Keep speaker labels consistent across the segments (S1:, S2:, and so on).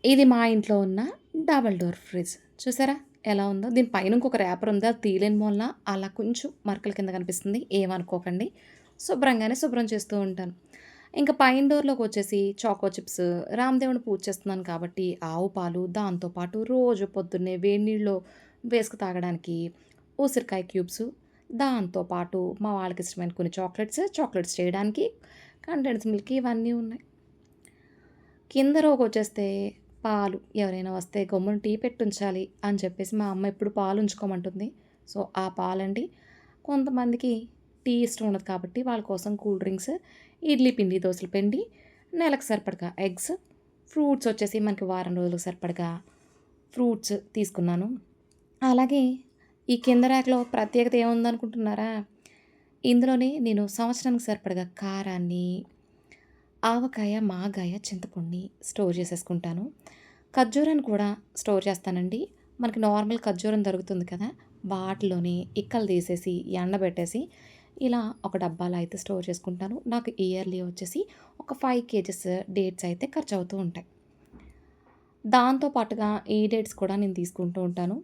S1: ఇది మా ఇంట్లో ఉన్న డబుల్ డోర్ ఫ్రిడ్జ్. చూసారా ఎలా ఉందో? దీని పైన ఇంకొక ర్యాపర్ ఉంది. అది తీయలేని మూలన అలా కొంచెం మరకల కింద కనిపిస్తుంది. ఏమనుకోకండి. శుభ్రంగానే శుభ్రం చేస్తూ ఉంటాను. ఇంకా పైన డోర్‌లోకొచ్చేసి చాకో చిప్స్, రామదేవుని పూజ చేస్తున్నాను కాబట్టి ఆవు పాలు, దాంతో పాటు రోజు పొద్దున్నే వేడి నీళ్ళలో వేసుకు తాగడానికి ఉసిరికాయ క్యూబ్సు, దాంతో పాటు మా వాళ్ళకి ఇష్టమైన కొన్ని చాక్లెట్స్ చేయడానికి కండెన్స్డ్ మిల్క్ ఇవన్నీ ఉన్నాయి. కింద రోకొచ్చేస్తే పాలు ఎవరైనా వస్తే గమ్మున టీ పెట్టుంచాలి అని చెప్పేసి మా అమ్మ ఎప్పుడు పాలు ఉంచుకోమంటుంది. సో, ఆ పాలండి. కొంతమందికి టీ ఇష్టం ఉండదు కాబట్టి వాళ్ళ కోసం కూల్ డ్రింక్స్, ఇడ్లీ పిండి, దోసల పిండి, నెలకు సరిపడగా ఎగ్స్, ఫ్రూట్స్ వచ్చేసి మనకి వారం రోజులకు సరిపడగా ఫ్రూట్స్ తీసుకున్నాను. అలాగే ఈ కింద ర్యాక్‌లో ప్రత్యేకత ఏముందనుకుంటున్నారా? ఇందులోనే నేను సంవత్సరానికి సరిపడగా కారాన్ని, ఆవకాయ, మాగాయ, చింతపండుని స్టోర్ చేసేసుకుంటాను. ఖర్జూరాన్ని కూడా స్టోర్ చేస్తానండి. మనకి నార్మల్ ఖర్జూరం దొరుకుతుంది కదా! వాటిలోని ఇక్కలు తీసేసి, ఎండబెట్టేసి ఇలా ఒక డబ్బాలో అయితే స్టోర్ చేసుకుంటాను. నాకు ఇయర్లీ వచ్చేసి ఒక 5 కేజెస్ డేట్స్ అయితే ఖర్చవుతూ ఉంటాయి. దాంతో పాటుగా ఈ డేట్స్ కూడా నేను తీసుకుంటూ ఉంటాను.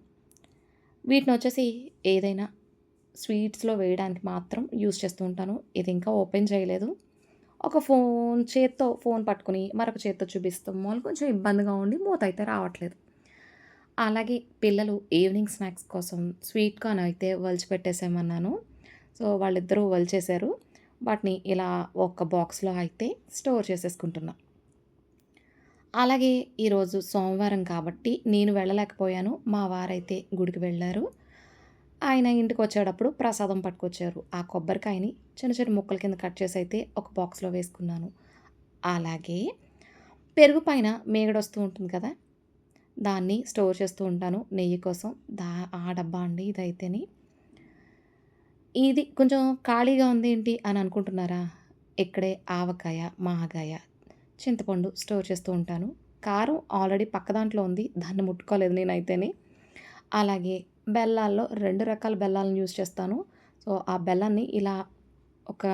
S1: వీటినొచ్చేసి ఏదైనా స్వీట్స్‌లో వేయడానికి మాత్రం యూజ్ చేస్తూ ఉంటాను. ఇది ఇంకా ఓపెన్ చేయలేదు. ఒక చేత్తో ఫోన్ పట్టుకొని, మరొక చేత్తో చూపిస్తాం మూల కొంచెం ఇబ్బందిగా ఉండి మూతయితే రావట్లేదు. అలాగే పిల్లలు ఈవినింగ్ స్నాక్స్ కోసం స్వీట్ కార్న్ అయితే ఒలిచిపెట్టేసేయమన్నాను. సో, వాళ్ళిద్దరూ ఒలిచేశారు. వాటిని ఇలా ఒక బాక్స్‌లో అయితే స్టోర్ చేసేసుకుంటున్నా. అలాగే ఈరోజు సోమవారం కాబట్టి నేను వెళ్ళలేకపోయాను. మా వారైతే గుడికి వెళ్లారు. ఆయన ఇంటికొచ్చేటప్పుడు ప్రసాదం పట్టుకొచ్చారు. ఆ కొబ్బరికాయని చిన్న చిన్న ముక్కల కింద కట్ చేసి అయితే ఒక బాక్స్‌లో వేసుకున్నాను. అలాగే పెరుగు పైన మీగడొస్తూ ఉంటుంది కదా! దాన్ని స్టోర్ చేస్తూ ఉంటాను నెయ్యి కోసం. ఆ డబ్బా అండి ఇదైతేని. ఇది కొంచెం ఖాళీగా ఉందేంటి అని అనుకుంటున్నారా? ఇక్కడే ఆవకాయ, మాగాయ, చింతపండు స్టోర్ చేస్తూ ఉంటాను. కారం ఆల్రెడీ పక్క దాంట్లో ఉంది. దాన్ని ముట్టుకోలేదు నేనైతేని. అలాగే బెల్లాల్లో 2 రకాల బెల్లాలను యూజ్ చేస్తాను. సో, ఆ బెల్లాన్ని ఇలా ఒక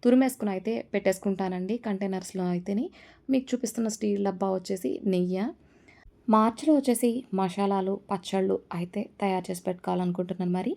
S1: తురిమేసుకొని అయితే పెట్టేసుకుంటానండి కంటైనర్స్‌లో అయితేని. మీకు చూపిస్తున్న స్టీల్ డబ్బా వచ్చేసి నెయ్య. మార్చ్‌లో వచ్చేసి మషాలాలు, పచ్చళ్ళు అయితే తయారు చేసి పెట్టుకోవాలనుకుంటున్నాను మరి.